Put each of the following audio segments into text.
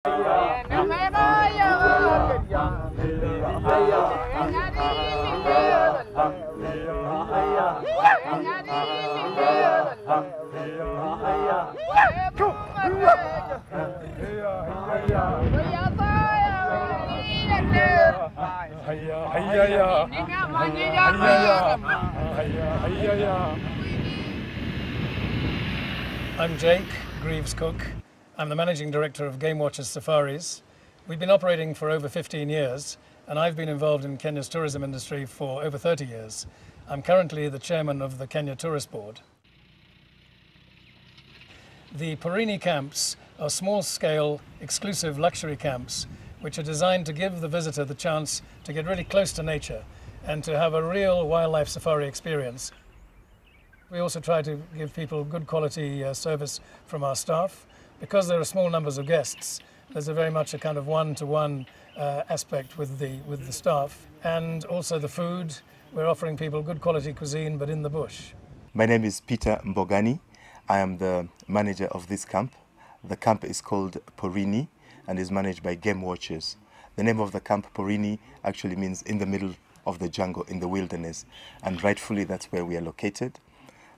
I'm Jake Greaves Cook. I'm the Managing Director of Game Watchers Safaris. We've been operating for over 15 years, and I've been involved in Kenya's tourism industry for over 30 years. I'm currently the chairman of the Kenya Tourist Board. The Porini camps are small-scale, exclusive luxury camps which are designed to give the visitor the chance to get really close to nature and to have a real wildlife safari experience. We also try to give people good quality service from our staff. Because there are small numbers of guests, there's a very much a kind of one-to-one aspect with the staff. And also the food, we're offering people good quality cuisine, but in the bush. My name is Peter Mbogani. I am the manager of this camp. The camp is called Porini and is managed by Game Watchers. The name of the camp, Porini, actually means in the middle of the jungle, in the wilderness, and rightfully that's where we are located.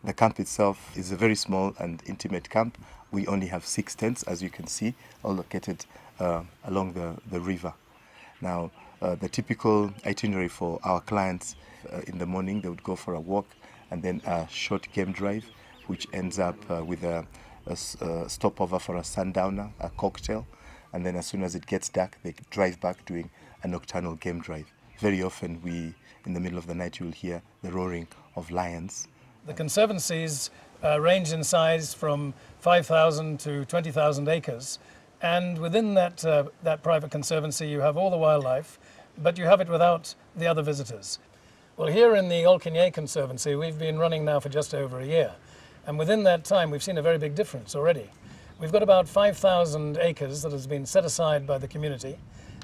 The camp itself is a very small and intimate camp. We only have 6 tents, as you can see, all located along the river. Now, the typical itinerary for our clients, in the morning they would go for a walk and then a short game drive, which ends up with a stopover for a sundowner, a cocktail, and then as soon as it gets dark, they drive back doing a nocturnal game drive. Very often, in the middle of the night, you'll hear the roaring of lions. The conservancies range in size from 5,000 to 20,000 acres, and within that private conservancy you have all the wildlife, but you have it without the other visitors. Well, here in the Olkinye Conservancy we've been running now for just over a year, and within that time we've seen a very big difference already. We've got about 5,000 acres that has been set aside by the community.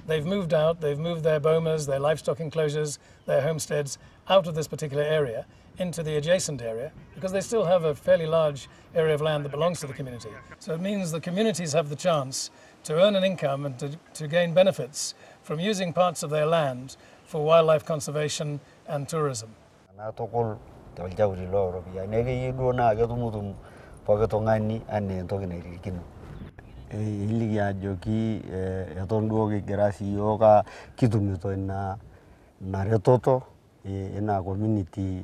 They've moved out, they've moved their bomas, their livestock enclosures, their homesteads out of this particular area into the adjacent area, because they still have a fairly large area of land that belongs to the community. So it means the communities have the chance to earn an income and to gain benefits from using parts of their land for wildlife conservation and tourism. Iligi ajoki eton duo kigira siyiok kitumito ina retoto ina community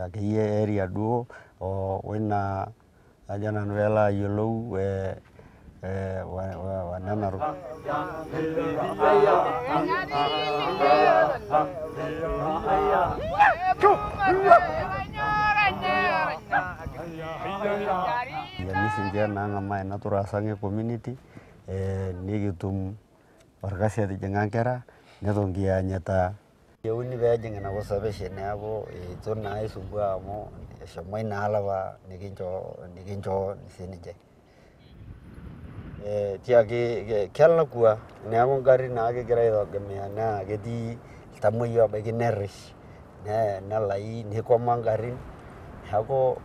akeyie area duo oina ajo nanu peelo ayiolou wanena Nisinche nang'amaa ina turasange community nikitum orkasi atijing'a nkera neton kianyita. Yieuni peejing ina conservation neeku itu naa isumbua amu eshomo naa olapa nikincho sininche. Tiaki kelakua neeku ngarrin naa kigira aitegemea naa ketii iltamuoyia obaiki nerrish nelai nikoma ngarrin neeku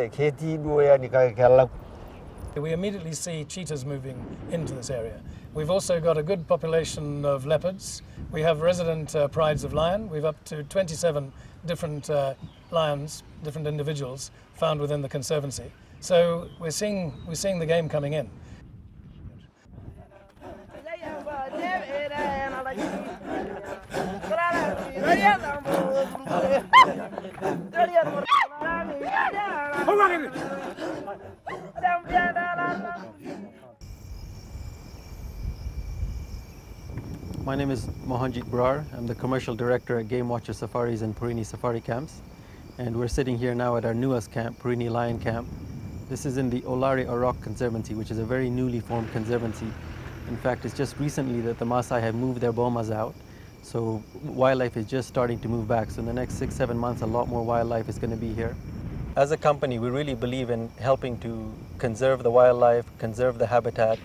ketii duo yani kake kelakua. We immediately see cheetahs moving into this area. We've also got a good population of leopards. We have resident prides of lion. We've up to 27 different lions, different individuals found within the conservancy. So we're seeing the game coming in. My name is Mohanjit Brar. I'm the Commercial Director at Game Watcher Safaris and Porini Safari Camps. And we're sitting here now at our newest camp, Porini Lion Camp. This is in the Olari Orok Conservancy, which is a very newly formed conservancy. In fact, it's just recently that the Masai have moved their bomas out. So wildlife is just starting to move back. So in the next 6-7 months, a lot more wildlife is going to be here. As a company, we really believe in helping to conserve the wildlife, conserve the habitat,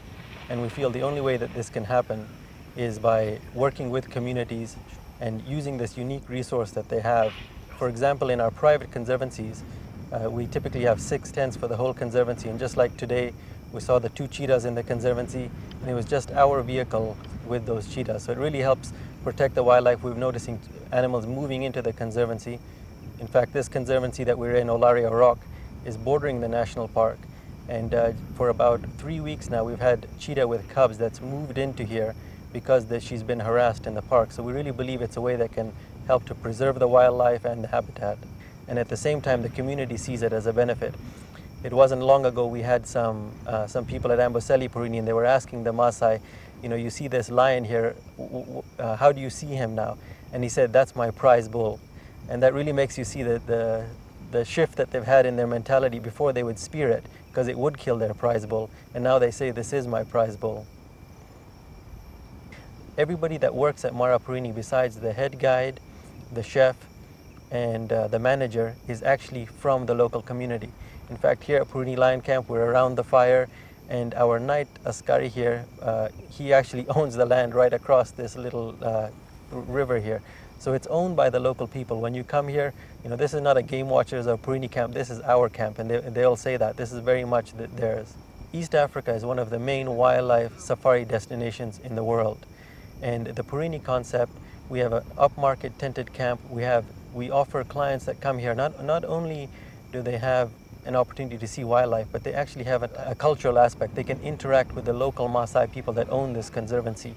and we feel the only way that this can happen is by working with communities and using this unique resource that they have. For example, in our private conservancies, we typically have 6 tents for the whole conservancy, and just like today, We saw the 2 cheetahs in the conservancy, and it was just our vehicle with those cheetahs. So it really helps protect the wildlife. We're noticing animals moving into the conservancy. In fact, this conservancy that we're in, Olaria Rock, is bordering the national park. And for about 3 weeks now, we've had cheetah with cubs that's moved into here because she's been harassed in the park. So we really believe it's a way that can help to preserve the wildlife and the habitat. And at the same time, the community sees it as a benefit. It wasn't long ago we had some people at Amboseli, Porini, and they were asking the Masai, you know, you see this lion here, how do you see him now? And he said, that's my prize bull. And that really makes you see the shift that they've had in their mentality. Before they would spear it because it would kill their prize bull, and now they say, this is my prize bull. Everybody that works at Mara Porini, besides the head guide, the chef, and the manager, is actually from the local community. In fact, here at Porini Lion Camp, we're around the fire, and our night askari here, he actually owns the land right across this little river here. So it's owned by the local people. When you come here, you know, this is not a Game Watchers or Porini camp, this is our camp, and they all say that. This is very much theirs. East Africa is one of the main wildlife safari destinations in the world. And the Porini concept, we have an upmarket tented camp. We offer clients that come here, not only do they have an opportunity to see wildlife, but they actually have a cultural aspect. They can interact with the local Masai people that own this conservancy.